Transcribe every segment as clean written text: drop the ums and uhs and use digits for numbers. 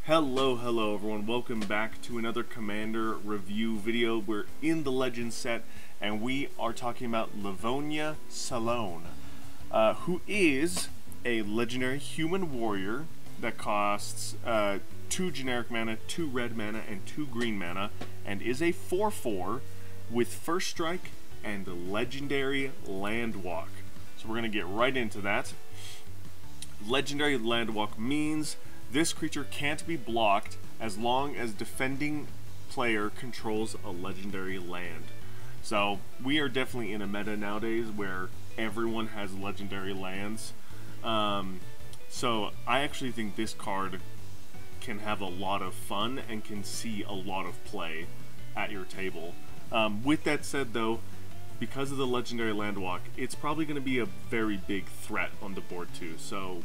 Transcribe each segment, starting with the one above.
Hello everyone, welcome back to another Commander review video. We're in the Legend set and we are talking about Livonya Silone, who is a legendary human warrior that costs 2 generic mana, 2 red mana, and 2 green mana, and is a 4/4 with first strike and legendary land walk. So we're going to get right into that. Legendary land walk means this creature can't be blocked as long as defending player controls a legendary land. So we are definitely in a meta nowadays where everyone has legendary lands. So I actually think this card can have a lot of fun and can see a lot of play at your table. With that said though, because of the legendary land walk, it's probably going to be a very big threat on the board too. So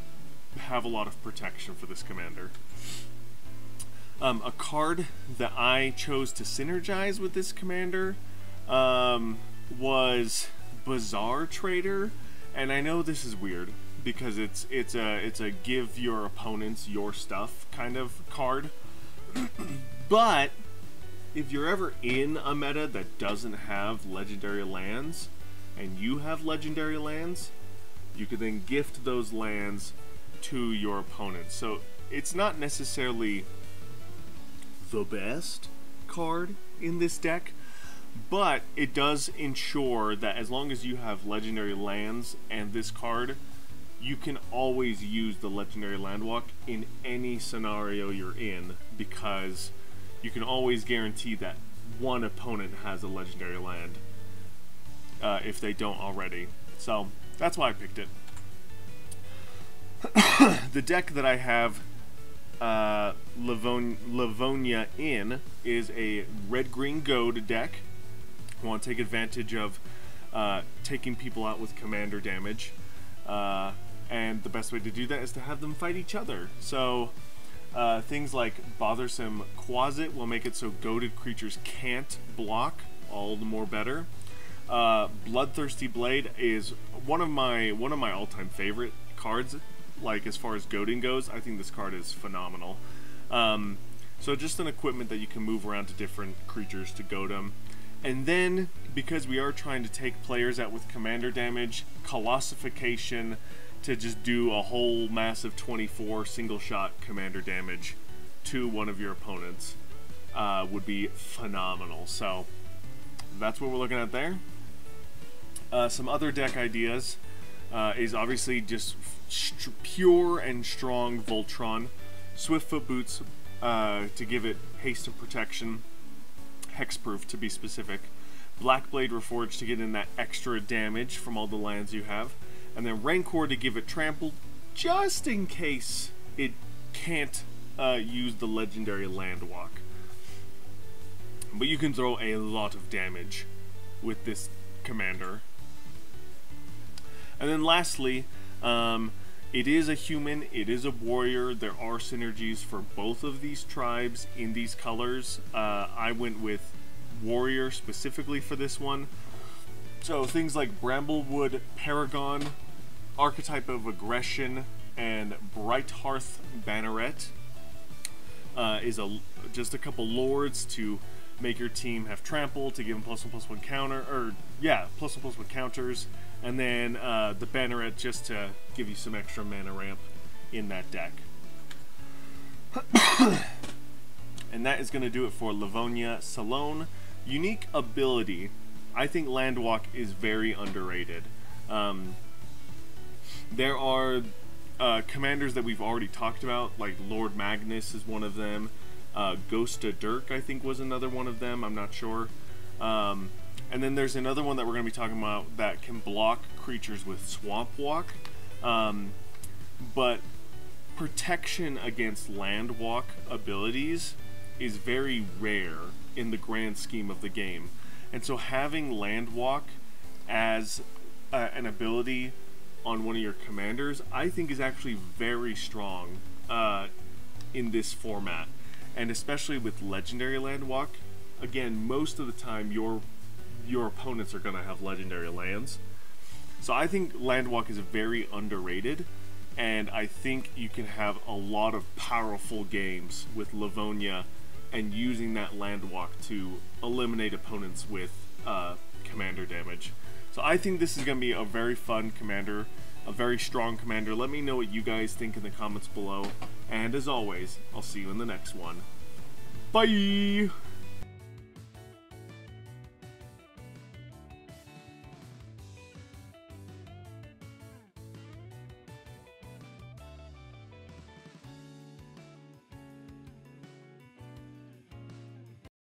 have a lot of protection for this commander. A card that I chose to synergize with this commander was Bazaar Trader, and I know this is weird because it's a give your opponents your stuff kind of card. But if you're ever in a meta that doesn't have legendary lands and you have legendary lands, you could then gift those lands to your opponent. So it's not necessarily the best card in this deck, but it does ensure that as long as you have legendary lands and this card, you can always use the legendary land walk in any scenario you're in, because you can always guarantee that one opponent has a legendary land if they don't already. So that's why I picked it. The deck that I have Livonya in is a red-green goad deck. I want to take advantage of taking people out with commander damage, and the best way to do that is to have them fight each other. So things like Bothersome Quasit will make it so goaded creatures can't block, all the more better. Bloodthirsty Blade is one of my all-time favorite cards. Like, as far as goading goes, I think this card is phenomenal. So just an equipment that you can move around to different creatures to goad them. And then, because we are trying to take players out with commander damage, Colossification to just do a whole massive 24 single shot commander damage to one of your opponents would be phenomenal. So that's what we're looking at there. Some other deck ideas is obviously just pure and strong Voltron, Swiftfoot Boots to give it haste and protection, hexproof to be specific, Blackblade Reforged to get in that extra damage from all the lands you have, and then Rancor to give it trample just in case it can't use the legendary land walk. But you can throw a lot of damage with this commander. And then lastly, it is a human, it is a warrior. There are synergies for both of these tribes in these colors. I went with warrior specifically for this one. So things like Bramblewood Paragon, Archetype of Aggression, and Bright Hearth Banneret is just a couple lords to make your team have trample, to give them +1/+1 counter, or yeah, +1/+1 counters. And then the Banneret just to give you some extra mana ramp in that deck. And that is going to do it for Livonya Silone. Unique ability. I think land walk is very underrated. There are commanders that we've already talked about, like Lord Magnus is one of them. Ghost of Dirk, I think, was another one of them. I'm not sure. And then there's another one that we're going to be talking about that can block creatures with Swamp Walk. But protection against land walk abilities is very rare in the grand scheme of the game. And so having land walk as an ability on one of your commanders, I think is actually very strong in this format. And especially with legendary land walk, again, most of the time your opponents are going to have legendary lands. So I think land walk is very underrated. and I think you can have a lot of powerful games with Livonya and using that land walk to eliminate opponents with commander damage. So I think this is going to be a very fun commander, a very strong commander. Let me know what you guys think in the comments below, and as always, I'll see you in the next one. Bye!